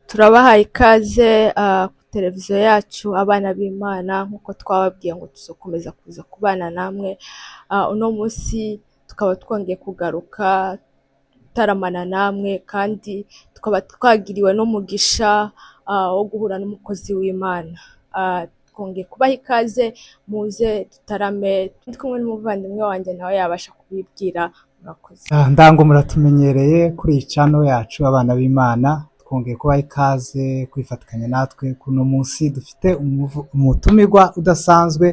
Turabahaye ikaze ku televiziyo yacu abana b'Imana nk'uko twababwiye ngo tuzakomeza kuza kubana namwe. Uno munsi tukaba twongeye kugaruka gutaramana namwe kandi tukaba twagiriwe n'umugisha wo guhura n'umukozi w'Imana. Twongeye kubaha ikaze muze dutarame, ndi kumwe n'umuvandimwe wanjye nawe yabasha kubibwira. Murakoze. Ndango muratumenyereye kuri iyi channel yacu abana b'Imana, twongeye kubaha ikaze kwifatikanya natwe kuno munsi. Dufite umutumirwa udasanzwe,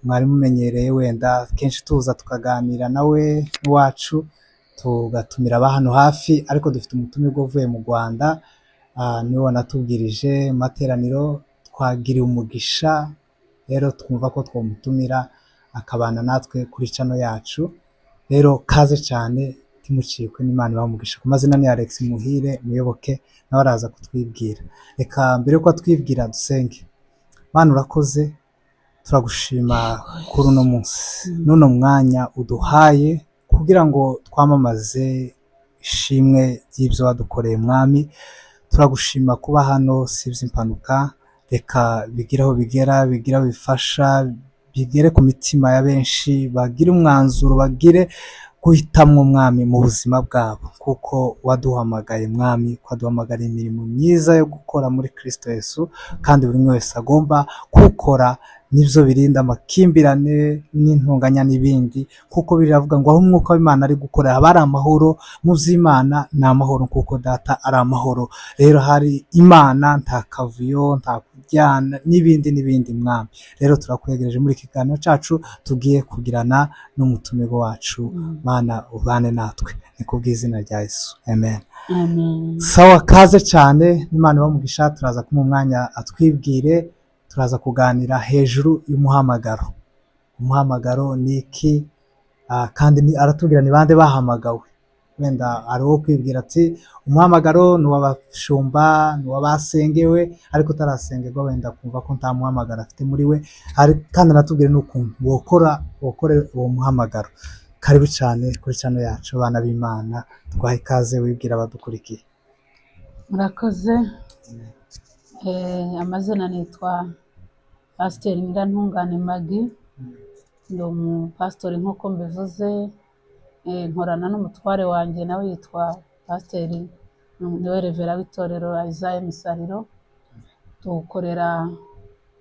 mwari mumenyereye wenda kenshi tuza tukaganira nawe iwacu, tugatumira hano hafi, ariko dufite umutumirwa uvuye mu Rwanda, niwe wanatubwirije materaniro, twagiriye umugisha rero twumva ko twomutumira akabana natwe kuri channel yacu. Rero kaze cyane, timucikwe n'Imana bamugisha. Ku mazina ni Alex Muhire Muyoboke, nawe araza kutwibwira. Reka mbere yuko twibwira dusenge. Mana urakoze, turagushima kuri uno munsi n'uno mwanya uduhaye kugira ngo twamamaze ishimwe ry'ibyo wadukoreye mwami. Turagushima kuba hano sivyo impanuka, reka bigiraho bigera, bigiraho bifasha, bigere ku mitima ya benshi, bagire umwanzuro, bagire guhitamwo mwami mu buzima bwabo, kuko waduhamagaye mwami, waduhamagara imirimo myiza yo gukora muri Kristo Yesu, kandi buri wese agomba gukora. Nivyo birinda amakimbirane n'intunganya n'ibindi, kuko biravuga ngo aho umwuka w'Imana ari gukora haba ari amahoro. Mu vy'Imana ni amahoro kuko data ari amahoro. Rero hari Imana, nta kavuyo, nta kujyana n'ibindi mwami. Rero turakwegereje muri kiganiro cacu tugiye kugirana n'umutumirwa wacu. Mana ubane natwe, ni kubw'izina rya Yesu, amen. Amen. Sawa, kaze cyane, Imana bamugisha. Turaza kumpa umwanya atwibwire, turaza kuganira hejuru y'umuhamagaro. Umuhamagaro ni iki? Kandi aratubwira ni bande bahamagawe. Wenda ari wo kwibwira ati umuhamagaro ni w'abashumba, ni w'abasengewe, ariko utarasengerwa wenda kumva ko nta muhamagaro afite muri we. Kandi aratubwira n'ukuntu wokore uwo muhamagaro. Karibu cyane kuri channel yacu abana b'Imana, twaha ikaze wibwira abadukurikiye. Murakoze. Amazina nitwa Pastor Nyirantungane Maggie, ndi umupastori nk'uko mbivuze. Nkorana n'umutware wanjye nawe yitwa Pastor niwe revera w'itorero Isaiah Misariro, tukorera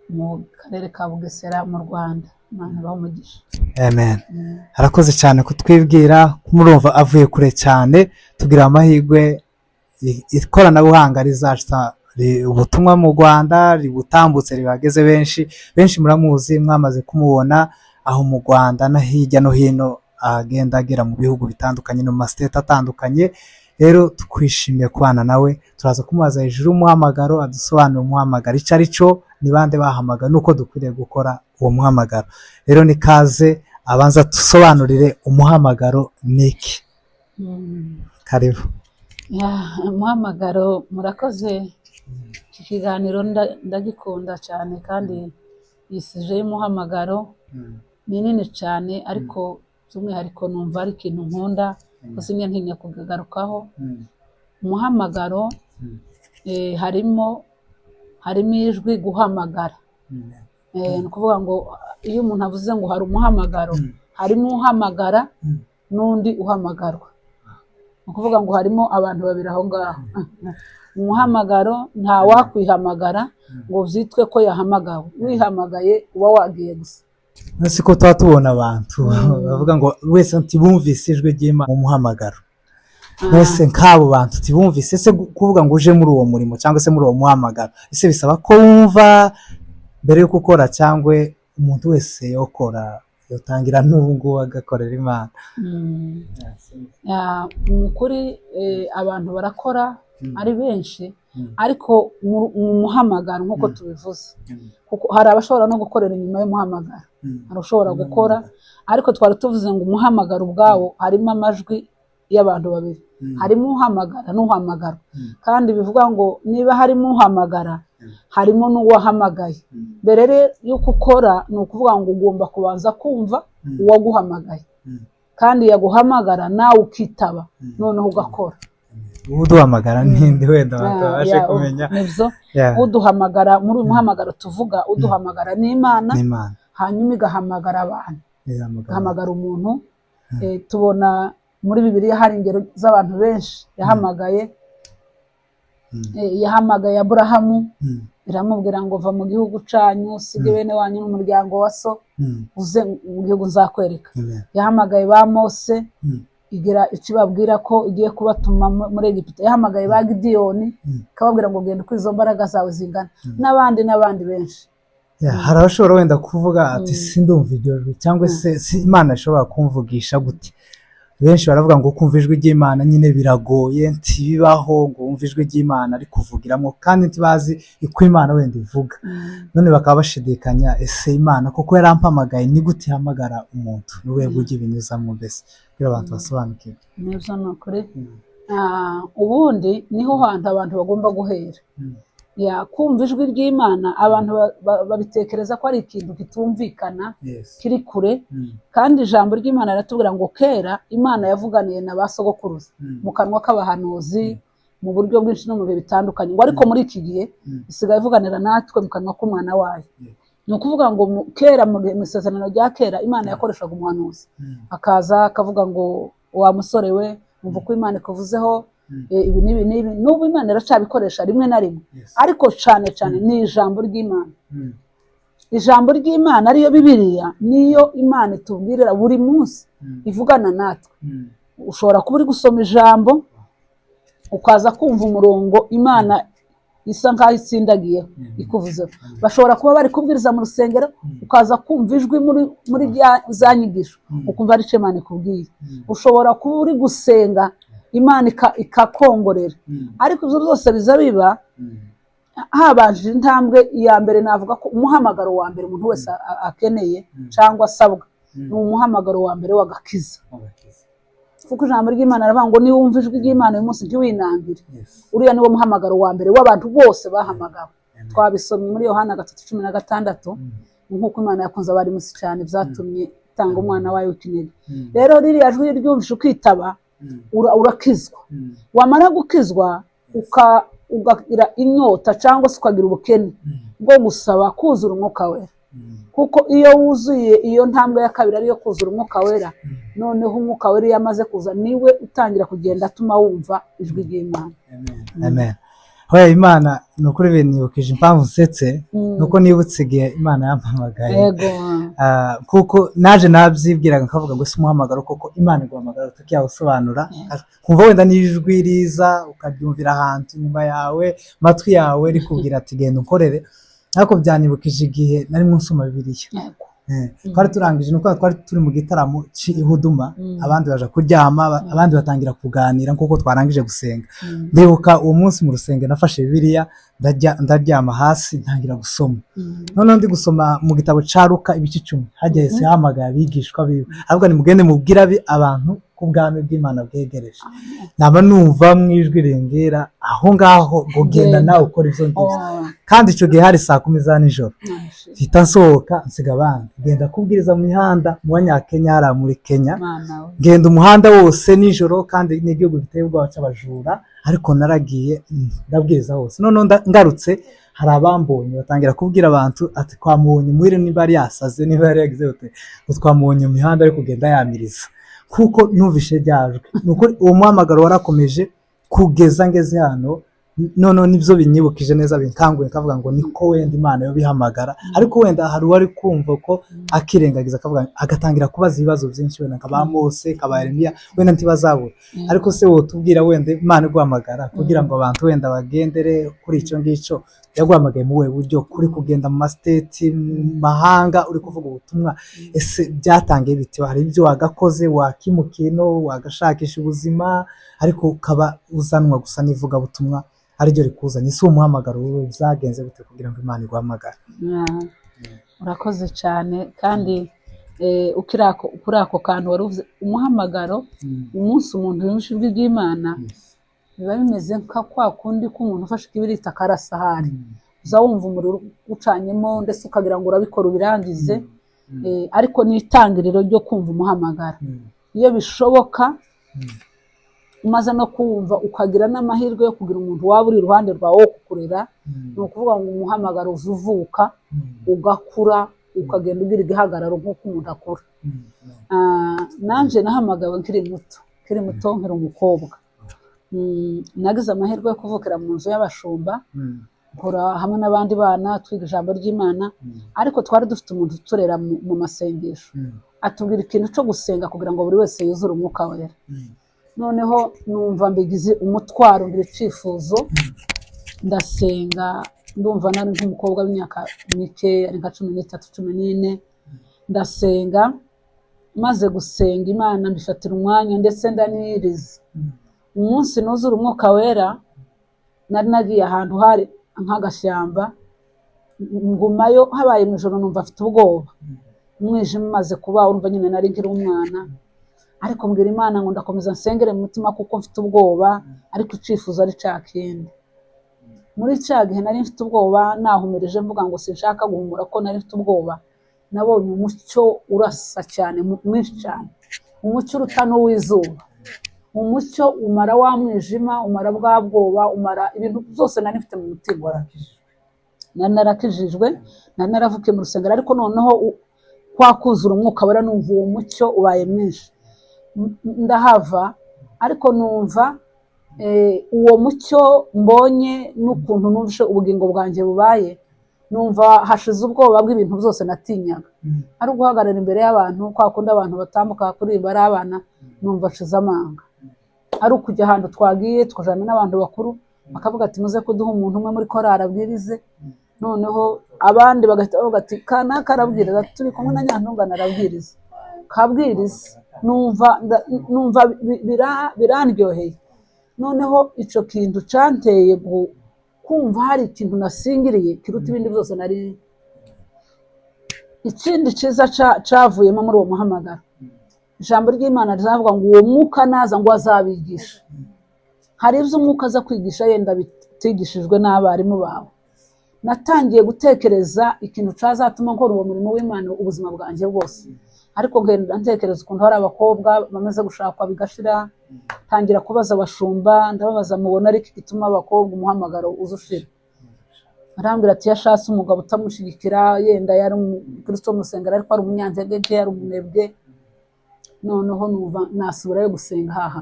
mu karere ka Bugesera mu Rwanda. Imana bamugisha. Amen. Harakoze cyane kutwibwira, kumurumva avuye kure cyane. Tugira amahirwe ikoranabuhanga rizaca ubutumwa mu Rwanda, ributambutse ribageze benshi muramuzi, mwamaze kumubona aho mu Rwanda na hirya no hino agenda agera mu bihugu bitandukanye no mu state atandukanye. Rero tukwishimiye kubana nawe, turaza kumubaza hejuru umuhamagaro, adusobanura umuhamagaro icyo ari cyo, ni bande bahamagara, nuko dukwiriye gukora uwo muhamagaro. Rero ni kaze abanza dusobanurire umuhamagaro niki. Karibu. Umuhamagaro, murakoze. Iki kiganiro ndagikunda cyane, kandi yisije y'umuhamagaro ni nini cyane, ariko by'umwihariko numva ari ikintu nkunda kusimye ntinya kugagarukaho. Umuhamagaro harimo ijwi guhamagara. Ni ukuvuga ngo iyo umuntu avuze ngo hari umuhamagaro, harimo uhamagara n'undi uhamagarwa. Ni ukuvuga ngo harimo abantu babiri aho ngaho. Umuhamagaro nta wakwihamagara ngo vyitwe ko yahamagawe, wihamagaye uba wagiye gusa. Siko tuba tubona abantu bavuga ngo wese ntibumvise ijwi ry'Imana mu muhamagaro. Wese nk'abo bantu tibumvise, ese kuvuga ngo uje muri uwo murimo cyangwa se muri uwo muhamagaro, ese bisaba ko wumva mbere yo gukora, cyangwa umuntu wese yokora yotangira n'ubungu agakorera Imana? Mukuri abantu barakora ari benshi, ariko mu muhamagaro nk'uko tubivuze, kuko hari abashobora no gukorera inyuma y'umuhamagaro, hari ushobora gukora, ariko twari tuvuze ngo umuhamagaro ubwawo harimo amajwi y'abantu babiri, harimo uhamagara n'uhamagara. Kandi bivuga ngo niba harimo uhamagara, harimo n'uwahamagaye. Mbere rero yuko ukora, ni ukuvuga ngo ugomba kubanza kumva uwaguhamagaye, kandi yaguhamagara nawe ukitaba, noneho ugakora. uduhamagara n'indi wenda batabashe kumenya nibyo uduhamagara muri uyu muhamagaro tuvuga uduhamagara n'Imana hanyuma igahamagara abantu igahamagara umuntu tubona muri Bibiliya hari ingero z'abantu benshi yahamagaye Aburahamu iramubwira ngo va mu gihugu canyu usige bene wanyu n'umuryango wa so uze mu gihugu nzakwereka yahamagaye ba Mose igira ikibabwira ko igiye kubatuma muri Egiputa yahamagaye ba Gideyoni kababwira ngo genda uko izo mbaraga zawe zingana n'abandi benshi hari abashobora wenda kuvuga ati sindumva iryo jwi cyangwa se Imana ishobora kumvugisha gute benshi baravuga ngo kumva ijwi ry'Imana nyine biragoye ntibibaho ngo wumve ijwi ry'Imana ari kuvugiramo kandi ntibazi uko Imana wenda ivuga none bakaba bashidikanya ese Imana koko yarampamagaye ni gute ihamagara umuntu n'ubuhe buryo ibinyuzamo mbese kugira abantu basobanukirwe nibyo ni ukuri ubundi niho hantu abantu bagomba guhera kumva ijwi ry'Imana abantu babitekereza ko ari ikintu kitumvikana kiri kure kandi ijambo ry'Imana riratubwira ngo kera Imana yavuganiye na ba sogokuruza mu kanwa k'abahanuzi mu buryo bwinshi no mu bihe bitandukanye ngo ariko muri iki gihe isigaye ivuganira natwe mu kanwa k'umwana wayo ni ukuvuga ngo kera mu isezerano rya kera Imana yakoreshaga umuhanuzi akaza akavuga ngo wa musore we umva uko Imana ikuvuzeho ibi n'ubu Imana iracabikoresha rimwe na rimwe ariko cyane ni ijambo ry'Imana ijambo ry'Imana ariyo Bibiliya niyo Imana itubwirira buri munsi ivugana natwe ushobora kuba uri gusoma ijambo ukaza kumva umurongo Imana isa nkaho itsindagiyeho ikuvuzeho bashobora kuba bari kubwiriza mu rusengero ukaza kumva ijwi muri za nyigisho ukumva ari cyo Imana ikubwiye ushobora kuba uri gusenga Imana ikakongorera ariko ibyo byose biza biba habanje intambwe ya mbere navuga ko umuhamagaro wa mbere umuntu wese akeneye cyangwa asabwa ni umuhamagaro wa mbere w'agakiza kuko ijambo ry'Imana ravuga ngo niba wumva ijwi ry'Imana uyu munsi ntiwinangire uriya niwo muhamagaro wa mbere w'abantu bose bahamagawe twabisomye muri Yohana 3:16 nk'uko Imana yakunze abari munsi cyane byatumye itanga umwana wayo w'ikinege rero ririya jwi ryumvishe ukitaba urakizwa wamara gukizwa ugagira inyota cyangwa se ukagira ubukene bwo gusaba kuzura umwuka wera kuko iyo wuzuye iyo ntambwe ya kabiri ariyo kuzura umwuka wera noneho umwuka wera iyo amaze kuza niwe utangira kugenda atuma wumva ijwi ry'Imana amen hoya Imana ni ukuri binibukije impamvu nsetse nuko nibutse igihe Imana yampamagaye kuko naje nabyibwiraga nkavuga ngo si umuhamagaro koko Imana iguhamagara tukiyawusobanura kumva wenda n'ijwi riza ukabyumvira ahantu nyuma yawe matwi yawe rikubwira ati genda unkorere ariko byanyibukije igihe nari mu nsoma Bibiliya twari turangije nuko twari turi mu gitaramo cy'ihuduma abandi baje kuryama abandi batangira kuganira nkuko twarangije gusenga ndibuka uwo munsi mu rusengero nafashe Bibiliya ndaryama hasi ntangira gusoma none ndi gusoma mu gitabo ca Luka ibice 10 hagiye se hamagara abigishwa biwe ahubwo ni mugende mubwira abantu kubwami bw'Imana bwegereje naba numva mwijwi rengera aho ngaho gugenda nawe ukora ivyo ngize kandi ico gihe hari 10 za nijoro hita nsohoka nsiga abandi genda kubwiriza mu mihanda mu Banyakenya ara muri Kenya genda umuhanda wose nijoro kandi n'igihugu giteye ubwoba c'abajura ariko naragiye ndabwiriza hose none ngarutse hari abambonye batangira kubwira abantu ati twamubonye muhire niba ari yasaze niba yari yagize ute twamubonye mu mihanda ari kugenda yamiriza kuko numvishe ryajwe nuko uwo muhamagaro warakomeje kugeza ngeze hano none nibyo binyibukije neza binkanguye kavuga ngo niko wenda Imana yo bihamagara ariko wenda hari wari kumva ko akirengagiza kavuga agatangira kubaza ibibazo byinshi wenda kaba Mose kaba Yeremiya wenda ntibazabura ariko se wo tubwira wenda Imana iguhamagara kugira ngo abantu wenda bagendere kuri icyo ngicyo yaguhamagaye mu buryo kuri kugenda mu state mahanga uri kuvuga ubutumwa ese byatangiye bite hari ibyo wagakoze wakimukino wagashakisha ubuzima ariko ukaba uzanwa gusa nivuga butumwa ariryo rikuzanye si umuhamagaro wowe byagenze bite kugira ngo Imana iguhamagare urakoze cyane kandi ukirako kuri ako kantu waruvuze umuhamagaro umunsi umuntu yumva ijwi ry'Imana biba bimeze nka kwa kundi ko umuntu ufashe ikibirita akarasahari uza wumva umuriro ucanyemo ndetse ukagira ngo urabikora ubirangize ariko ni itangiriro ryo kumva umuhamagara iyo bishoboka umaze no kumva ukagira n'amahirwe yo kugira umuntu waba uri iruhande rwawe wo kukurera, ni ukuvuga ngo umuhamagaro uvuka ugakura ukagenda ugira igihagararo nk'uko umuntu akura. Nanjye nahamagawe nkiri muto nkiri umukobwa. Nagize amahirwe yo kuvukira mu nzu y'abashumba, nkora hamwe n'abandi bana twiga ijambo ry'Imana, ariko twari dufite umuntu uturera mu masengesho, atubwira ikintu cyo gusenga kugira ngo buri wese yuzure umwuka wera. Noneho numva mbigize umutwaro, ngira icyifuzo, ndasenga, ndumva nari nk'umukobwa w'imyaka mike, ari nka 13, 14, ndasenga. Maze gusenga Imana mbifatira umwanya ndetse ndaniriza. Umunsi nuzura umwuka wera, nari nagiye ahantu hari nk'agashyamba, ngumayo, habaye mu ijoro numva afite ubwoba, umwijima umaze kuba, urumva nyine nari nkiri umwana, ariko mbwira Imana ngo ndakomeza nsengere mu mutima kuko mfite ubwoba, ariko icyifuzo ari cya kindi. Muri cya gihe nari mfite ubwoba, nahumirije mvuga ngo sinshaka guhumura ko nari mfite ubwoba, nabonye umucyo urasa cyane, mwinshi cyane, umucyo uruta n'uw'izuba. Umucyo umara wa mwijima, umara bwa bwoba, umara ibintu byose nari mfite mu mutima. Nari narakijijwe, nari naravukiye mu rusengero, ariko noneho kwakuzura umwuka wera numva uwo mucyo ubaye mwinshi. Ndahava, ariko numva uwo mucyo mbonye n'ukuntu numvishe ubugingo bwanjye bubaye, numva hashize ubwoba bw'ibintu byose natinyaga. Ari uguhagarara imbere y'abantu, kwa kundi abantu batambuka kuririmba ari abana, numva nshize amanga. Ari ukujya ahantu twagiye tukajana n'abantu bakuru, bakavuga ati muze kuduha umuntu umwe muri korali abwirize, noneho abandi bagahita bavuga ati kanaka arabwiriza, turi kumwe na Nyantungane arabwiriza, kabwiriza. Numva birandyoheye. Noneho icyo kintu cyanteye kumva hari ikintu nasingiriye kiruta ibindi byose nari. Ikindi cyiza cyavuyemo muri uwo muhamagaro, ijambo ry'Imana rizavuga ngo uwo mwuka naza ngo azabigisha. Hari ibyo umwuka aza kwigisha yenda bitigishijwe n'abarimu bawe. Natangiye gutekereza ikintu cyazatuma nkora uwo murimo w'Imana ubuzima bwanjye bwose, ariko ngenda ntekereza ukuntu hari abakobwa bamaze gushakwa bigashira. Tangira kubaza abashumba, ndababaza mubona ariko gituma abakobwa umuhamagaro uzushira. Arambwira ati yashatse umugabo utamushyigikira, yenda yari umukristo musengera ariko ari umunyantege, yari umunebwe. Noneho numva nasubirayo gusenga haha.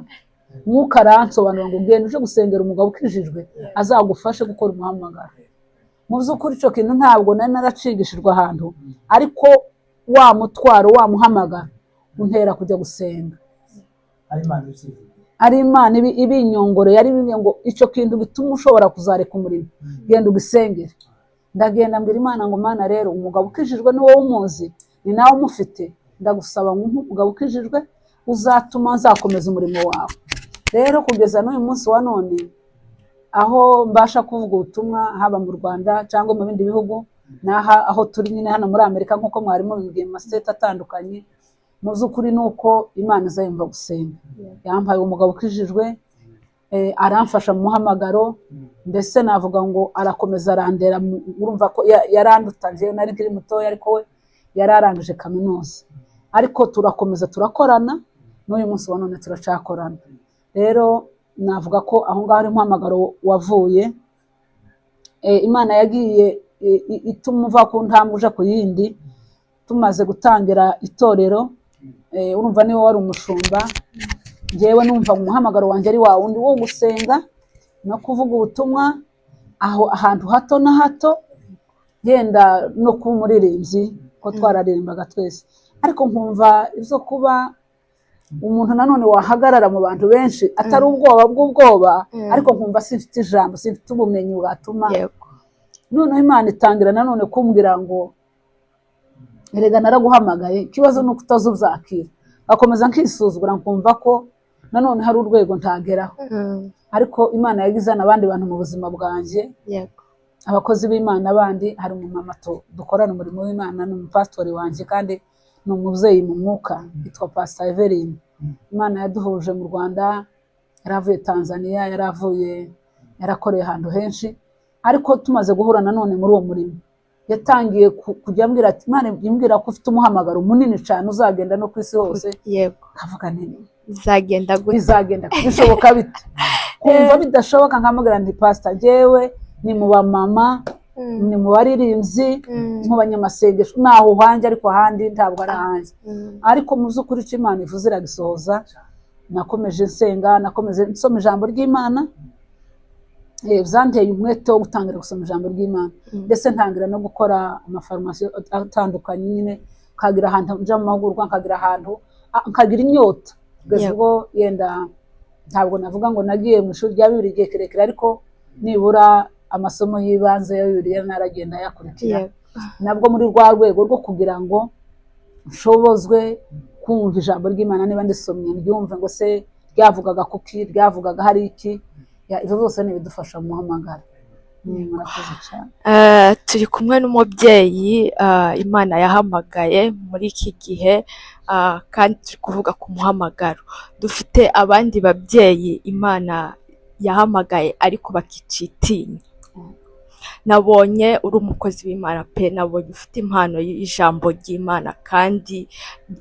Mwuka aransobanura ngo ugende uje gusengera umugabo ukijijwe azagufashe gukora umuhamagaro. Mu by'ukuri icyo kintu ntabwo nari naracigishijwe ahantu, ariko wa mutwaro, wa muhamagaro untera kujya gusenga. Ari Imana ibinyongore, yari ngo icyo kintu gituma ushobora kuzareka umurimo, genda ugisengere. Ndagenda mbwira Imana ngo Mana rero, umugabo ukijijwe ni wowe umuzi, ni nawe umufite, ndagusaba umugabo ukijijwe uzatuma nzakomeza umurimo wawe. Rero kugeza n'uyu munsi wa none, aho mbasha kuvuga ubutumwa haba mu Rwanda cyangwa mu bindi bihugu, aho turi nyine hano muri Amerika nk'uko mwarimu bimbwiye mu masiteti atandukanye, mu by'ukuri ni uko Imana izayumva gusenga. Yampaye umugabo ukijijwe, aramfasha mu muhamagaro, mbese navuga ngo arakomeza arandera. Urumva ko yarandutanje, nari nkiri mutoya, ariko we yararangije kaminuza. Ariko turakomeza turakorana, n'uyu munsi wa none turacakorana. Rero navuga ko aho ngaho ari umuhamagaro wavuye. Imana yagiye ituma uva ku ntambwe uja ku yindi. Tumaze gutangira itorero, urumva niwe wari umushumba, njyewe numva umuhamagaro wanjye ari wa wundi wo gusenga no kuvuga ubutumwa ahantu hato na hato, yenda no kuba umuririmbyi ko twararirimbaga twese. Ariko nkumva ibyo kuba umuntu nanone wahagarara mu bantu benshi atari ubwoba, ariko nkumva sinfite ijambo, sinfite ubumenyi bwatuma. Noneho Imana itangira nanone kumbwira ngo erega naraguhamagaye, ikibazo ni uko utazuzakira. Akomeza nkisuzugura, nkumva ko nanone hari urwego ntageraho. Ariko Imana yagize n'abandi bantu mu buzima bwanjye, abakozi b'Imana bandi. Hari umumama dukorana umurimo w'Imana, ni umupasitori wanjye kandi ni umubyeyi mu mwuka, yitwa Pastor Eveline. Imana yaduhuje mu Rwanda, yaravuye Tanzania, yarakoreye ahantu henshi. Ariko tumaze guhura nanone muri uwo murimo, yatangiye kujya ambwira ati Imana imbwira ko ufite umuhamagaro munini cyane uzagenda no ku isi hose. Kavuga nti bizagenda gute? bizagenda bishoboka bite kumva bidashoboka nkamubwira nti pastor jewe ni mu bamama ni mu baririmbyi mu banyamasengesho naho uhanje ariko ahandi ntabwo ari ahanje ariko mu by'ukuri icyo Imana ivuze iragisohoza. Nakomeje nsenga, nakomeje nsoma ijambo ry'Imana, byanteye umwete wo gutangira gusoma ijambo ry'Imana, ndetse ntangira no gukora amafarumasi atandukanye nyine, nkagira ahantu nja mu mahugurwa, nkagira ahantu nkagira inyota kugeza ubwo yenda ntabwo navuga ngo nagiye mu ishuri rya Bibiliya igihe kirekire, ariko nibura amasomo y'ibanze ya Bibiliya naragenda yakurikira, nabwo muri rwa rwego rwo kugira ngo nshobozwe kumva ijambo ry'Imana, niba ndisomye ndyumve ngo se ryavugaga kuki, ryavugaga hari iki, ibyo byose ni ibidufasha mu muhamagaro. Murakoze cyane. Turi kumwe n'umubyeyi Imana yahamagaye muri iki gihe, kandi turi kuvuga ku muhamagaro. Dufite abandi babyeyi Imana yahamagaye ariko bakicitinya. Nabonye uri umukozi w'Imana pe, nabonye ufite impano y'ijambo ry'Imana kandi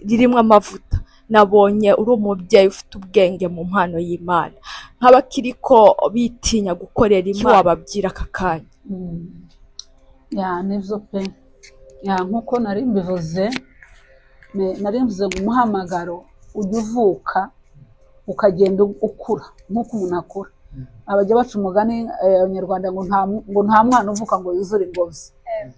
ririmo amavuta. Nabonye uri umubyeyi ufite ubwenge mu mpano y'Imana. Nk'abakiri ko bitinya gukorera Imana, wababwira aka kanya? Nivyo pe, nkuko nari mbivuze ngo umuhamagaro ujya uvuka ukagenda ukura nk'uko umuntu akura. Abajya baca umugani abanyarwanda ngo nta mwana uvuka ngo yuzure ingobyi.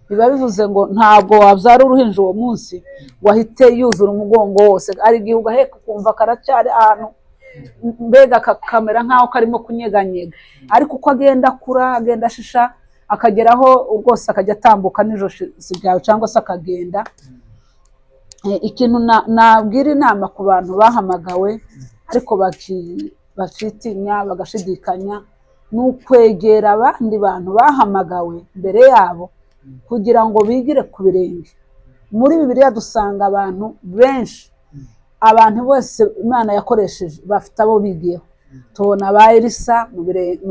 Biba bivuze ngo ntabwo wabyara uruhinja uwo munsi wahite yuzura umugongo wose, ari igihe ugaheka ukumva karacyari ahantu mbega kamera nk'aho karimo kunyeganyega, ariko uko agenda akura, agenda ashisha, akageraho rwose akajya atambuka n'ijosi ryawe cyangwa se akagenda. Ikintu nabwira inama ku bantu bahamagawe ariko bacitinya bagashidikanya, ni ukwegera abandi bantu bahamagawe mbere yabo kugira ngo bigire ku birenge. Muri Bibiliya dusanga abantu benshi, abantu bose Imana yakoresheje bafite abo bigiyeho. Tubona ba Elisa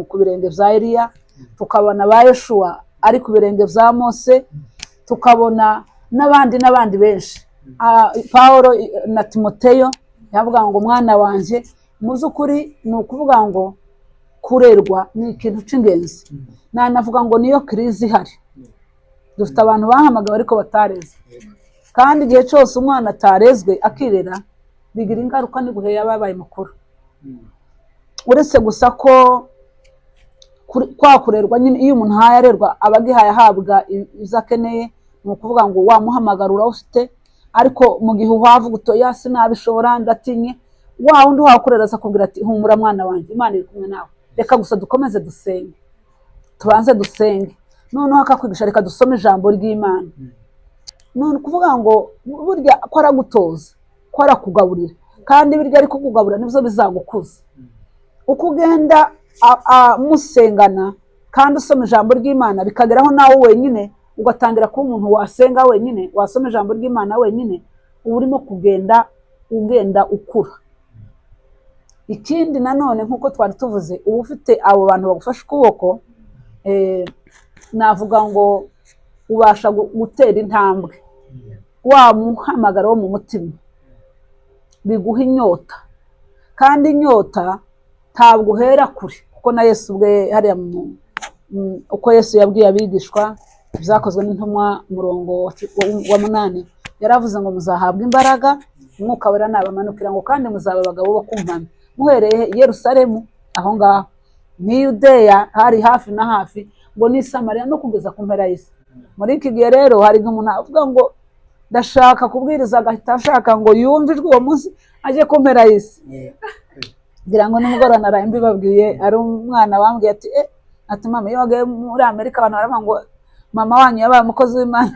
ku birenge bya Eliya, tukabona ba Yoshuwa ari ku birenge bya Mose, tukabona n'abandi benshi. Pawulo na Timoteyo yavuga ngo mwana wanje, mu by'ukuri ni ukuvuga ngo kurerwa ni ikintu cy'ingenzi. Navuga ngo niyo kirizi ihari. Dufite abantu bahamagawe ariko batareze, kandi igihe cyose umwana atarezwe akirera bigira ingaruka n'iguhe yababaye mukuru. Uretse gusa ko kwakurerwa nyine, iyo umuntu arerwa aba agihaye ahabwa ibyo akeneye, ni ukuvuga ngo wamuhamagara urawufite, ariko mu gihe uhavuga utoya sinabishobora ndatinye, wa wundi wakurera akakubwira ati humura mwana wanjye, Imana iri kumwe nawe, reka gusa dukomeze dusenge, tubanze dusenge, noneho akakwigisha reka dusome ijambo ry'Imana. None ukuvuga ngo burya ko aragutoza, ko arakugaburira, kandi birya ari kukugaburira nibyo bizagukuza. Uko ugenda musengana kandi usoma ijambo ry'Imana, bikageraho nawe wenyine ugatangira kuba umuntu wasenga wenyine, wasoma ijambo ry'Imana wenyine, uba urimo ugenda ukura. Ikindi nanone nk'uko twari tuvuze, uba ufite abo bantu bagufasha ukuboko, navuga ngo ubasha gutera intambwe. Wa muhamagaro wo mu mutima biguha inyota, kandi inyota ntabwo uhera kure, kuko na Yesu ubwe hariya uko Yesu yabwiye abigishwa, byakozwe n'intumwa murongo wa 8, yaravuze ngo muzahabwa imbaraga, umwuka wera nabamanukira, ngo kandi muzaba abagabo bo kumpamya, muhereye i Yerusalemu aho ngaho ni Yudeya, hari hafi na hafi, ngo ni Samariya, no kugeza ku mpera y'isi. Muri iki gihe rero hari umuntu avuga ngo ndashaka kubwiriza, agahita ashaka ngo yumve ijwi uwo munsi ajye ku mpera y'isi. Ngira ngo nimugoroba naraye mbibabwiye, ari umwana wambwiye ati mama, iyo wagaye muri Amerika abantu baravuga ngo mama wanyu yabaye umukozi w'Imana.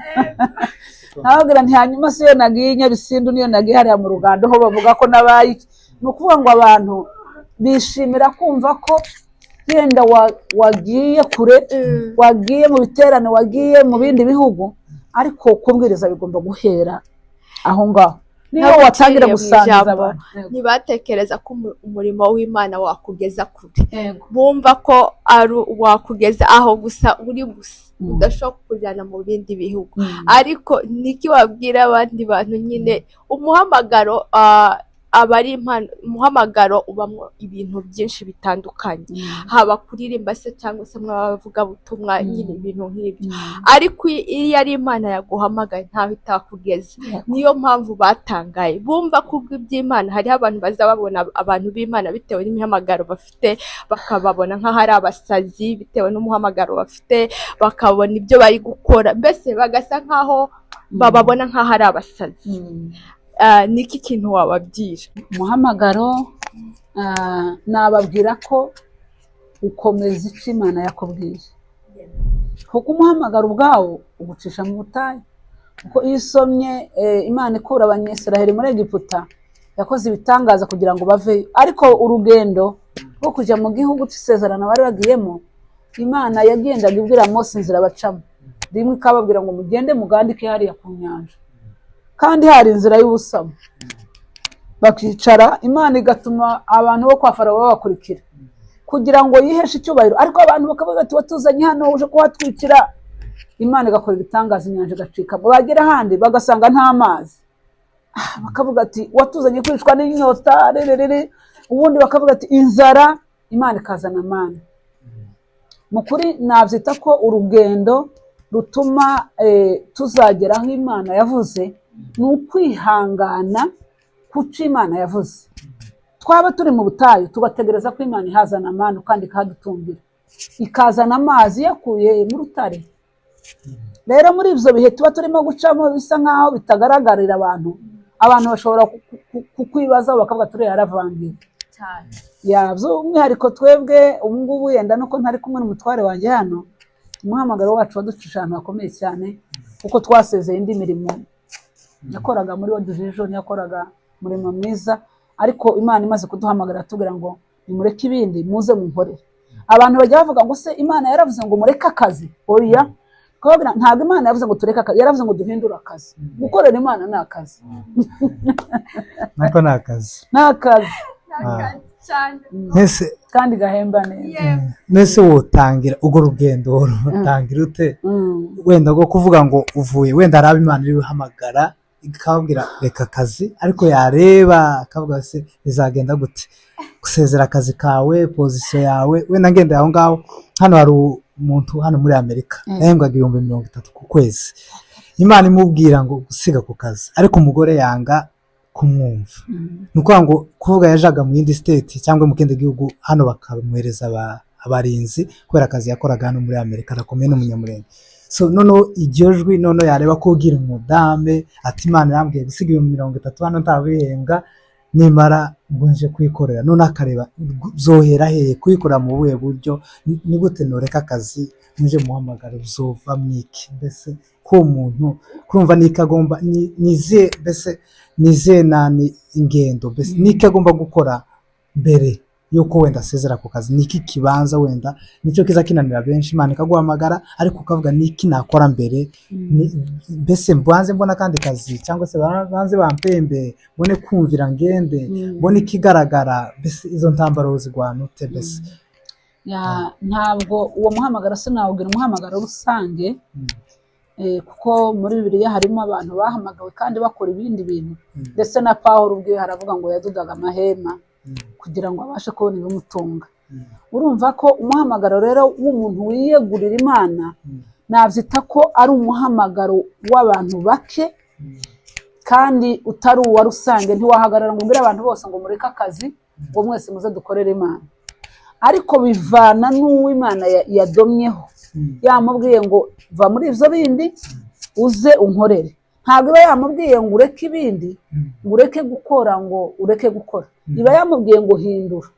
Nababwira nti hanyuma si yo nagiye Nyabisindu, niyo nagiye hariya mu Rugando ho bavuga ko nabaye iki. Ni ukuvuga ngo abantu bishimira kumva ko yenda wagiye kure, wagiye mu biterane, wagiye mu bindi bihugu, ariko kubwiriza bigomba guhera aho ngaho. Niyo watangira gusangiza abantu, ntibatekereza ko umurimo w'Imana wakugeza kure. Bumva ko ari wakugeza aho gusa uri gusa, udashobora kujyana mu bindi bihugu. Ariko niki wabwira abandi bantu nyine umuhamagaro aba ari impano. Umuhamagaro ubamo ibintu byinshi bitandukanye, haba kuririmba se cyangwa se mw'abavugabutumwa, nyine ibintu nk'ibyo. Ariko iyo ari Imana yaguhamagaye ntaho itakugeza. Niyo mpamvu batangaye bumva kubwo iby'Imana. Hariho abantu baza babona abantu b'Imana bitewe n'imihamagaro bafite, bakababona nk'aho ari abasazi bitewe n'umuhamagaro bafite, bakabona ibyo bari gukora, mbese bagasa nk'aho bababona nk'aho ari abasazi. Niki kintu wababwira? Umuhamagaro nababwira ko ukomeza icyo Imana yakubwiye, kuko umuhamagaro ubwawo ugucisha mu butayu. Kuko iyo usomye Imana ikura Abanyesiraheli muri Egiputa, yakoze ibitangaza kugira ngo baveyo. Ariko urugendo rwo kujya mu gihugu cy'isezerano bari bagiyemo, Imana yagendaga ibwira Mose inzira bacamo. Rimwe ikababwira ngo mugende mugandike hariya ku nyanja, kandi hari inzira y'ubusamo. Bakicara, Imana igatuma abantu bo kwa Farawo babakurikira kugira ngo yiheshe icyubahiro. Ariko abantu bakavuga ati watuzanye hano uje kuhatwikira. Imana igakora ibitangaza, inyanja igacika. Bagera ahandi bagasanga nta mazi, bakavuga ati watuzanye kwicwa n'inyota. Ubundi bakavuga ati inzara. Imana ikazana amana. Mu kuri nabyita ko urugendo rutuma tuzagera aho Imana yavuze ni ukwihangana kuco Imana yavuze. Twaba turi mu butayu tugategereza ko Imana ihazana amana kandi ikadutungira, ikazana amazi yakuye mu rutare. Rero muri ibyo bihe tuba turimo gucamo bisa nk'aho bitagaragarira abantu bashobora kukwibazaho bakavuga turi yaravangiye by'umwihariko twebwe ubu ngubu, yenda nuko ntari kumwe n'umutware wanjye hano, umuhamagaro wacu waducisha ahantu hakomeye cyane, kuko twasezeye indi mirimo yakoraga muri World Vision, yakoraga umurimo mwiza. Ariko Imana imaze kuduhamagara tubwira ngo nimureke ibindi muze munkorere. Abantu bajya bavuga ngo se Imana yaravuze ngo mureke akazi. Oya, ntabwo Imana yavuze ngo tureke akazi, yaravuze ngo duhindure akazi. Gukorera Imana ni akazi. nako ni akazi, ni akazi mbese kandi gahemba neza. mbese wotangira urwo rugendo wotangira ute? Wenda ngo kuvuga ngo uvuye, wenda araba Imana iri buhamagara ikababwira reka akazi, ariko yareba akavuga se bizagenda gute gusezera akazi kawe, pozisiyo yawe. Wenda ngende aho ngaho, hano hari umuntu hano muri Amerika yahembwaga 30,000 ku kwezi. Imana imubwira ngo gusiga ku kazi, ariko umugore yanga kumwumva. Ni ukuvuga ngo kuvuga yajaga mu yindi state cyangwa mu kindi gihugu, hano bakamwohereza abarinzi kubera akazi yakoraga hano muri Amerika, arakomeye n'umunyamurenge. So noneho iryo jwi noneho yareba ko ugira umudame ati Imana yambwiye gusiga 30,000 hano ntabihembwa, nimara ngo nje kwikorera. None akareba zohera hehe kwikorera mu buhe buryo, ni gute noreka akazi nje muhamagara uzova mwiki. Mbese ko umuntu kurumva nikagomba nize, mbese nize nani ingendo, mbese nikagomba gukora mbere yuko wenda asezera ku kazi. Niki kibanza wenda nicyo kiza kinanira benshi. Imana ikaguhamagara ariko ukavuga niki nakora mbere, mbese mbanze mbona kandi kazi, cyangwa se banze bampembe mbone kumvira ngende mbone ikigaragara. Mbese izo ntambaro zigwanute. Mbese ntabwo uwo muhamagaro sinawugira umuhamagaro rusange, kuko muri Bibiliya harimo abantu bahamagawe kandi bakora ibindi bintu. Ndetse na Pawulo ubwe haravuga ngo yadudaga amahema kugira ngo abashe kubona ibimutunga. Urumva ko umuhamagaro rero w'umuntu wiyegurira Imana nabyita ko ari umuhamagaro w'abantu bake, kandi utari uwa rusange. Ntiwahagarara ngo ubwire abantu bose ngo mureke akazi ngo mwese muze dukorere Imana. Ariko bivana n'uwo Imana yadomyeho, yamubwiye ngo va muri ibyo bindi uze unkorere. Ntabwo iba yamubwiye ngo ureke ibindi, ngo ureke gukora, ngo ureke gukora. Iba yamubwiye ngo hindura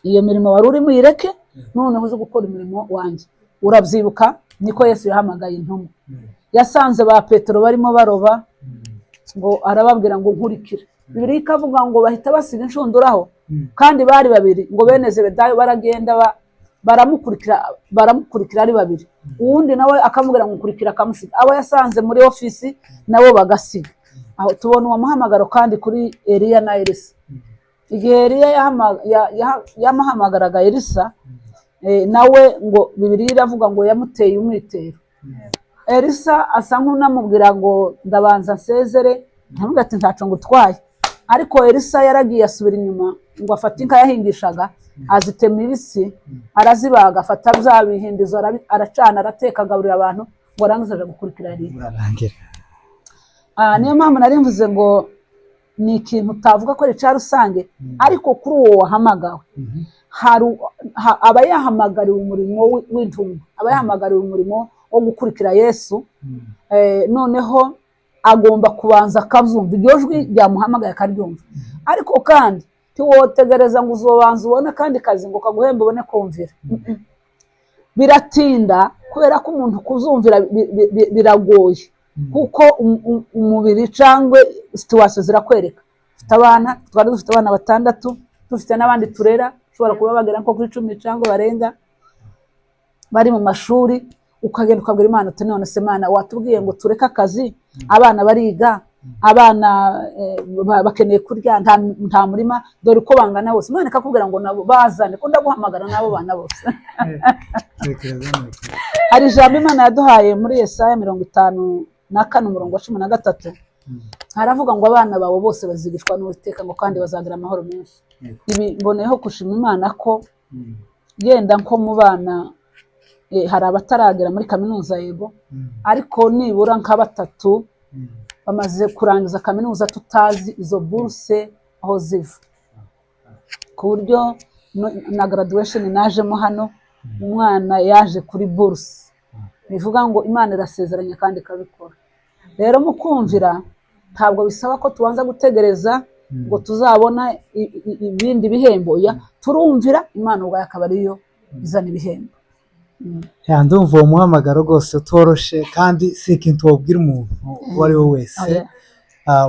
iyo mirimo wari urimo uyireke, noneho uze gukora imirimo wanjye. Urabyibuka niko Yesu yahamagaye intumwa. Yasanze ba Petero barimo baroba, ngo arababwira ngo nkurikira. Bibiliya ikavuga ngo bahita basiga inshunduraho, kandi bari babiri, ngo bene Zebedayo baragenda baramukurikira ari babiri. Uwundi nawe akamubwira ngo nkurikira, akamusiga. Abo yasanze muri ofisi nabo bagasiga. Aho tubona uwo muhamagaro kandi kuri Eliya na Elisa. Igihe Eliya yamuhamagaraga Elisa, nawe ngo Bibiliya iravuga ngo yamuteye umwitero. Elisa asa nk'unamubwira ngo ndabanza nsezere, ntamubwira ati ntaco ngutwaye. ariko Elisa yaragiye asubira inyuma ngo afate inka yahingishaga azitema ibisi arazibaga afata bya bihindizo aracana arateka agaburira abantu ngo arangize aje gukurikira Eliya. Niyo mpamvu nari mvuze ngo ni ikintu utavuga ko rica rusange, ariko kuri uwo wahamagawe aba yahamagariwe umurimo w'intumwa, aba yahamagariwe umurimo wo gukurikira Yesu. Noneho agomba kubanza akabyumva, iryo jwi ryamuhamagaye akaryumva. Ariko kandi ntiwotegereza ngo uzobanza ubone akandi kazi ngo kaguhembe ubone kumvira. Biratinda kubera ko umuntu kuzumvira biragoye, kuko umubiri cyangwa situwasiyo zirakwereka. Twari dufite abana 6, dufite n'abandi turera ushobora kuba bagera nko kuri 10 cyangwa barenga, bari mu mashuri. Ukagenda ukabwira Imana uti none se Mana watubwiye ngo tureke akazi, abana bariga, abana bakeneye kurya, nta murima, dore uko bangana bose. Imana ikakubwira ngo nabo bazane, ko ndaguhamagara nabo bana bose. Hari ijambo Imana yaduhaye muri Yesaya 54:13, haravuga ngo abana bawe bose bazigishwa n'Uwiteka ngo kandi bazagira amahoro menshi. Ibi mboneyeho kushima Imana ko yenda nko mu bana hari abataragera muri kaminuza yego, ariko nibura nka 3 bamaze kurangiza kaminuza tutazi izo burse aho ziva, ku buryo na graduation najemo hano umwana yaje kuri burse. Bivuga ngo Imana irasezeranya kandi ikabikora. Rero mu kumvira ntabwo bisaba ko tubanza gutegereza ngo tuzabona ibindi bihembo, turumvira Imana ubwayo akaba ariyo izana ibihembo. Ndumva uwo muhamagaro rwose utoroshe, kandi si ikintu wabwira umuntu uwo ari we wese.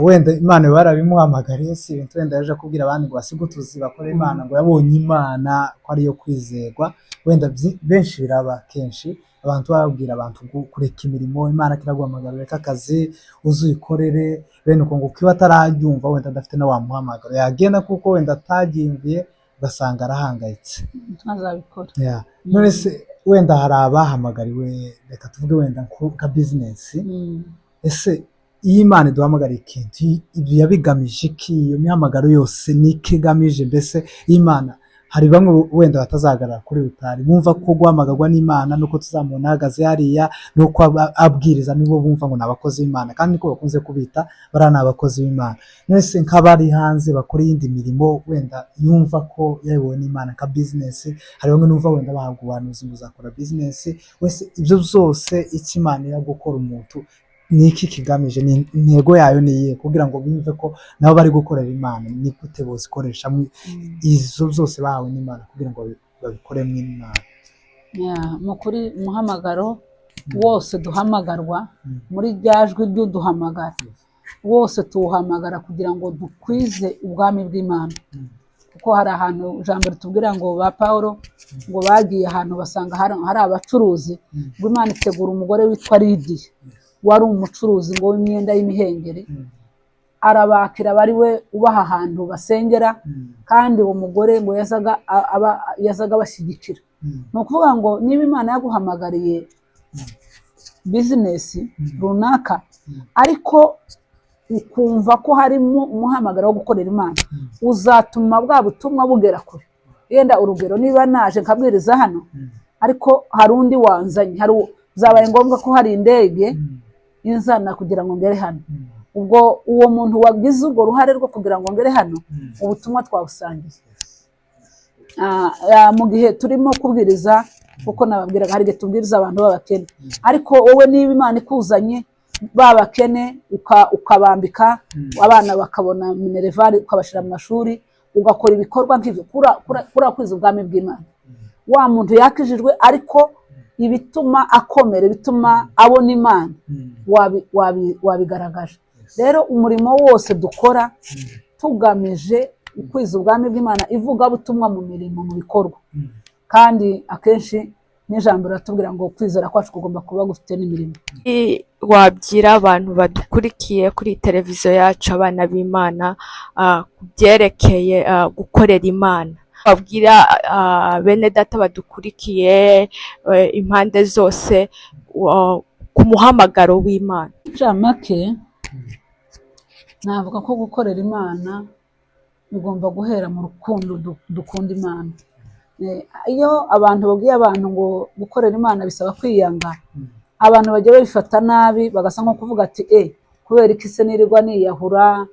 Wenda Imana barabimuhamagariye, si ibintu wenda yaje kubwira abandi ngo basige utuzi bakore Imana, ngo yabonye Imana ko ariyo kwizerwa. Wenda benshi biraba kenshi abantu babwira abantu kureka imirimo, Imana kiraguhamagara reka akazi uzikorere, bene uko ngo kiba atarabyumva wenda adafite na wa muhamagaro yagenda, kuko wenda atagimbiye ugasanga arahangayitse ntazabikora. None se wenda hari abahamagariwe, reka tuvuge wenda nka business. Ese iyo Imana iduhamagara ikintu ibyo yabigamije iki? Iyo mihamagaro yose ni ikigamije? Mbese Imana hari bamwe wenda batazagarara kuri rutari, bumva ko guhamagarwa n'Imana nuko tuzamubona ahagaze hariya, nuko abwiriza nibo bumva ngo n'abakozi b'Imana, kandi niko bakunze kubita bari n'abakozi b'Imana. Nese nk'abari hanze bakora iyindi mirimo wenda yumva ko yabonye n'Imana nka business, hari bamwe numva wenda bahabwa ubuhanuzi ngo uzakora business. Wese ibyo byose icyo Imana iri gukora umuntu ni iki kigamije? Ni intego yayo niye kugira ngo bimve ko nabo bari gukorera Imana. Ni gute bozikoresha izo zose bahawe n'Imana kugira ngo babikore mu Imana? Mu kuri umuhamagaro wose duhamagarwa, muri ryajwi ry'uduhamagara wose tuwuhamagara kugira ngo dukwize ubwami bw'Imana. Kuko hari ahantu ijambo ritubwira ngo ba Paulo ngo bagiye ahantu basanga hari abacuruzi, ngo Imana itegura umugore witwa Lidiya, wari umucuruzi ngo w'imyenda y'imihengeri. Arabakira bari we ubaha ahantu basengera, kandi uwo mugore ngo yazaga bashyigikira. Ni ukuvuga ngo niba Imana yaguhamagariye business runaka, ariko ukumva ko harimo umuhamagaro wo gukorera Imana, uzatuma bwa butumwa bugera kure. Yenda urugero, niba naje nkabwiriza hano, ariko hari undi wanzanye, zabaye ngombwa ko hari indege inzana kugira ngo ngere hano, ubwo uwo muntu wagize urwo ruhare rwo kugira ngo ngere hano, ubutumwa twabusangiye. Mu gihe turimo kubwiriza, kuko nababwiraga hari igihe tubwiriza abantu b'abakene, ariko wowe niba Imana ikuzanye babakene ukabambika, abana bakabona minervari ukabashira mu mashuri, ugakora ibikorwa nk'ivyo, kwiza ubwami bw'Imana. Wa muntu yakijijwe, ariko ibituma akomera, bituma abona Imana wabigaragaje. Rero umurimo wose dukora tugamije ukwiza ubwami bw'Imana, ivuga butumwa mu mirimo, mu bikorwa. Kandi akenshi n'ijambo riratubwira ngo kwizera kwacu kugomba kuba gufite n'imirimo. Wabwira abantu badukurikiye kuri televiziyo yacu Abana b'Imana kubyerekeye gukorera Imana? Wabwira bene data badukurikiye impande zose ku muhamagaro w'Imana? Jamake navuga ko gukorera Imana bigomba guhera mu rukundo dukunda Imana. Iyo abantu babwiye abantu ngo gukorera Imana bisaba kwiyanga, abantu bajya babifata nabi bagasa nko kuvuga ati kubera iki se nirirwa niyahura,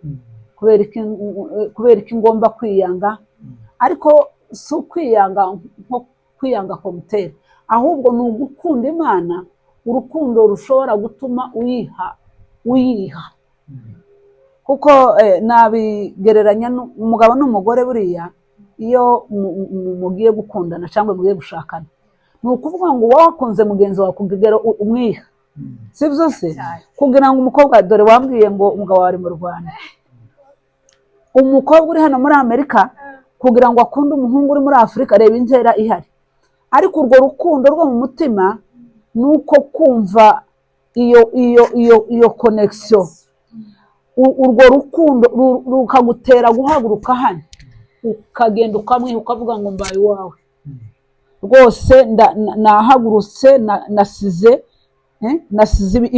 kubera iki ngomba kwiyanga. Ariko si ukwiyanga nko kwiyanga komutera, ahubwo ni ugukunda Imana, urukundo rushobora gutuma uyiha. Kuko nabigereranya umugabo n'umugore buriya iyo mugiye gukundana cyangwa mugiye gushakana, ni ukuvuga ngo wowe wakunze mugenzi wawe kugira umwiha, sibyo se? Kugira ngo umukobwa, dore wambwiye ngo umugabo wari mu Rwanda, umukobwa uri hano muri Amerika kugira ngo akunde umuhungu uri muri Afurika, reba intera ihari. Ariko urwo rukundo rwo mu mutima ni uko kumva iyo connection, urwo rukundo rukagutera guhaguruka hano ukagenda ukamwiha ukavuga ngo mbaye iwawe rwose, nahagurutse, nasize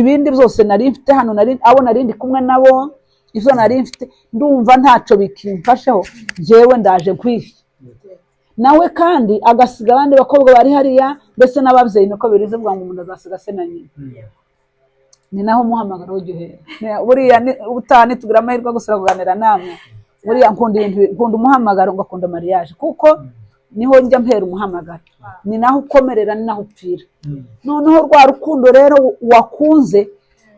ibindi byose nari mfite hano, abo nari ndi kumwe nabo, ivyo nari mfite ndumva ntacyo bikimfasheho, jewe ndaje kwiha. Nawe kandi agasiga abandi bakobwa bari hariya, mbese n'ababyeyi niko birize vuga ngo umuntu azasiga se na nyina. Ni naho umuhamagaro w'igihera. Buriya ubutani tugira amahirwe gusura kuganira namwe, buriya nkunda umuhamagaro, ngakunda mariage, kuko niho njya mpera umuhamagaro, ni naho ukomerera, ni naho upfira. Noneho rwa rukundo rero wakunze,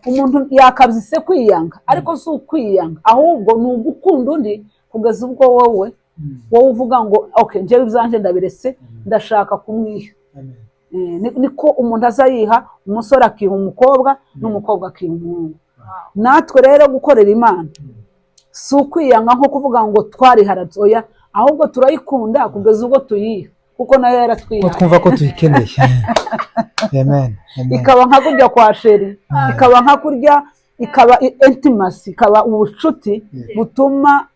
umuntu yakabyise kwiyanga, ariko si ukwiyanga, ahubwo ni ugukunda undi kugeza ubwo wowe uvuga ngo okay, njyewe ibyanjye ndabiretse, ndashaka kumwiha. Niko umuntu azayiha, umusore akiha umukobwa n'umukobwa akiha umuhungu. Natwe rero gukorera Imana si ukwiyanga nko kuvuga ngo twariharatse, oya, ahubwo turayikunda kugeza ubwo tuyiha, kuko nayo yaratwihaye, twumva ko tuyikeneye. Amen. Ikaba nka kurya kwa sheri, ikaba nka kurya, ikaba intimacy, ikaba ubucuti butuma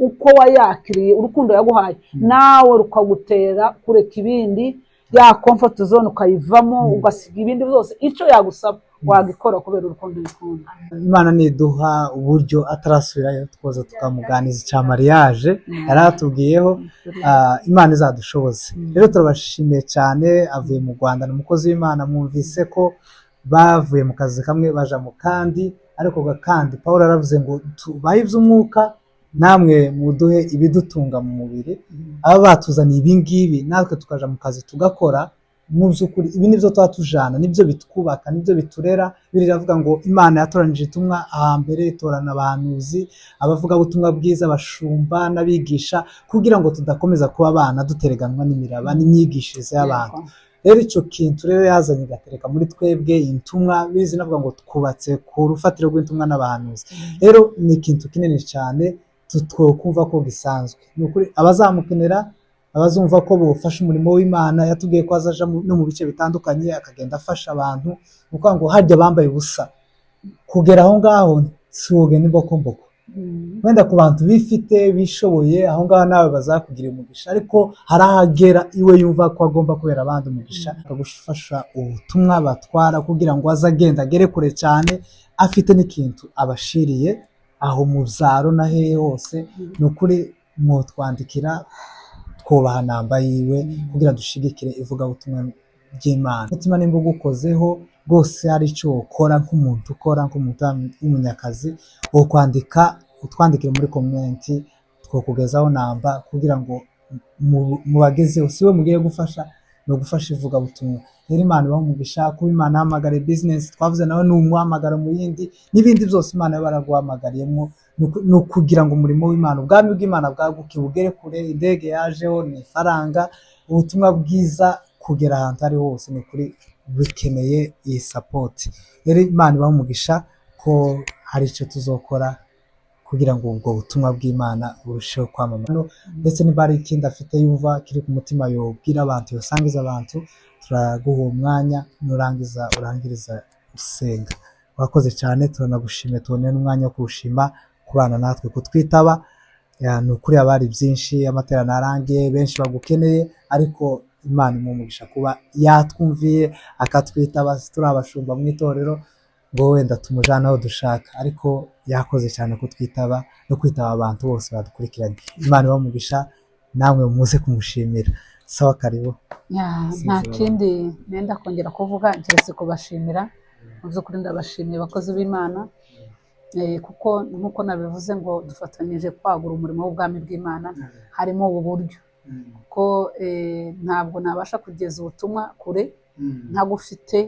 uko wayakiriye urukundo yaguhaye nawe rukagutera kureka ibindi, ya comfort zone ukayivamo, ugasiga ibindi byose. Icyo yagusaba wagikora kubera urukundo yikunda. Imana niduha uburyo atarasubirayo twoza tukamuganiza cya mariage yaratubwiyeho, Imana izadushoboze. Rero turabashimiye cyane. Avuye mu Rwanda, ni umukozi w'Imana, mwumvise ko bavuye mu kazi kamwe baja mu kandi, ariko kandi Pawulo aravuze ngo tubahe iby'umwuka, namwe muduhe ibidutunga mu mubiri. Aba batuzaniye ibi ngibi, natwe tukaja mu kazi tugakora. Mu by'ukuri ibi nibyo tuba tujana, nibyo bitwubaka, nibyo biturera. Biravuga ngo Imana yatoranije itumwa ahambere, itorana abahanuzi, abavuga ubutumwa bwiza, abashumba n'abigisha, kugira ngo tudakomeza kuba abana dutereganwa n'imiraba n'imyigishirize y'abantu. Rero icyo kintu rero yazanye gatereka muri twebwe intumwa, bizi navuga ngo twubatse ku rufatiro rw'intumwa n'abahanuzi. Rero ni ikintu kinini cyane tutwokumva ko gisanzwe. Ni ukuri abazamukenera, abazumva ko bufasha umurimo w'Imana, yatubwiye ko azaja no mu bice bitandukanye akagenda afasha abantu, nuko ngo hajya bambaye ubusa. Kugera aho ngaho siwoge n'imbokomboko, wenda ku bantu bifite bishoboye, aho ngaho nawe bazakugira umugisha. Ariko harahagera iwe yumva ko agomba kubera abandi umugisha, akagufasha ubutumwa batwara kugira ngo azagenda agere kure cyane, afite n'ikintu abashiriye aho mu byaro na hehe hose. Ni ukuri mwotwandikira, twubaha namba yiwe kugira dushigikire ivugabutumwa by'Imana. Umutima nimba ugukozeho rwose, hari icyo ukora nk'umuntu w'umunyakazi, wo kwandika, utwandikire muri komenti, twokugezaho namba kugira ngo mubagezeho. Siwe mugiye gufasha, no gufasha ivugabutumwa. Rero Imana ibaho umugisha. Kuba Imana yahamagare business twavuze nawe ni umuhamagara mu yindi, n'ibindi byose Imana baraguhamagariyemo, ni ukugira ngo umurimo w'Imana, ubwami bw'Imana bwaguke bugere kure. Indege yajeho ni ifaranga, ubutumwa bwiza kugera ahantu ari hose, ni ukuri bikeneye iyi support. Rero Imana ibaho umugisha ko hari icyo tuzokora kugira ngo ubwo butumwa bw'Imana burusheho kwamamara. Ndetse niba hari ikindi afite yumva kiri ku mutima yobwira abantu, yosangiza abantu, turaguha umwanya, nurangiza urangiriza usenga. Wakoze cyane, turanagushimiye, tubone n'umwanya wo kuwushima kubana natwe, kutwitaba. Ni ukuri abari byinshi, amaterano arangiye, benshi bagukeneye, ariko Imana imumugisha kuba yatwumviye akatwitaba. Turi abashumba mu itorero, ngo wenda tumujane aho dushaka, ariko yakoze cyane kutwitaba no kwitaba abantu bose badukurikiranye. Imana ibamugisha, namwe muze kumushimira. Sawa, karibu. Nta kindi nenda kongera kuvuga keretse kubashimira. Mu by'ukuri ndabashimiye abakozi b'Imana, kuko nk'uko nabivuze ngo dufatanyije kwagura umurimo w'ubwami bw'Imana, harimo ubu buryo, kuko ntabwo nabasha kugeza ubutumwa kure ntagufite,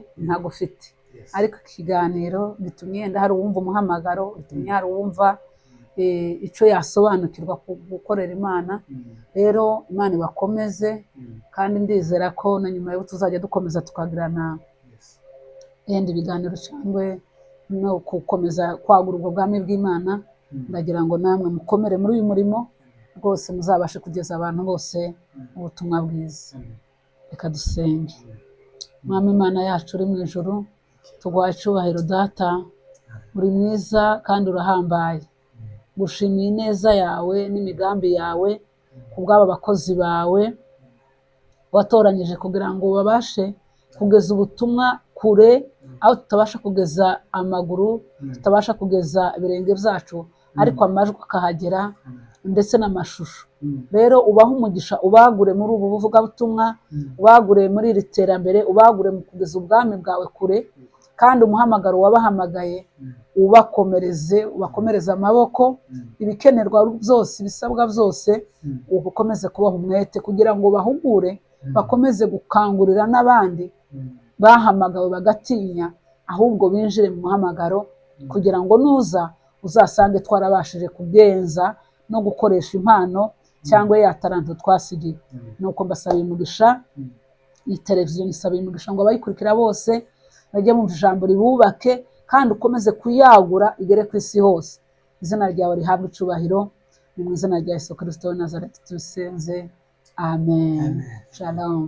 ariko ikiganiro gitumye yenda hari uwumva umuhamagaro, gitumye hari uwumva icyo yasobanukirwa gukorera Imana. Rero Imana ibakomeze, kandi ndizera ko na nyuma y'ubu tuzajya dukomeza tukagirana yenda ibiganiro cyangwa no gukomeza kwagura ubwo bwami bw'Imana. Ndagira ngo namwe mukomere muri uyu murimo rwose, muzabashe kugeza abantu bose ubutumwa bwiza. Reka dusenge. Mwami Imana yacu uri mu ijuru, tuguhaye icyubahiro Data, uri mwiza kandi urahambaye. Gushimiye ineza yawe n'imigambi yawe ku bw'aba bakozi bawe watoranyije kugira ngo babashe kugeza ubutumwa kure, aho tutabasha kugeza amaguru, tutabasha kugeza ibirenge byacu, ariko amajwi akahagera ndetse n'amashusho. Rero ubaha umugisha, ubagure muri ubu buvugabutumwa, ubagure muri iri terambere, ubagure mu kugeza ubwami bwawe kure, kandi umuhamagaro wabahamagaye ubakomereze amaboko, ibikenerwa byose, ibisabwa byose ukomeze kubaha umwete, kugira ngo bahugure, bakomeze gukangurira n'abandi bahamagawe bagatinya, ahubwo binjire mu muhamagaro, kugira ngo nuza uzasange twarabashije kugenza no gukoresha impano cyangwa ya taranto twasigiye. Nuko mbasaba umugisha, iyi televiziyo nisaba umugisha ngo abayikurikira bose bajye mu ijambo ribubake, kandi ukomeze kuyagura igere ku isi hose. Izina ryawe rihabwe icyubahiro, ni mu izina rya Yesu Kristo wa Nazareti tubisenze, amen. Shalom.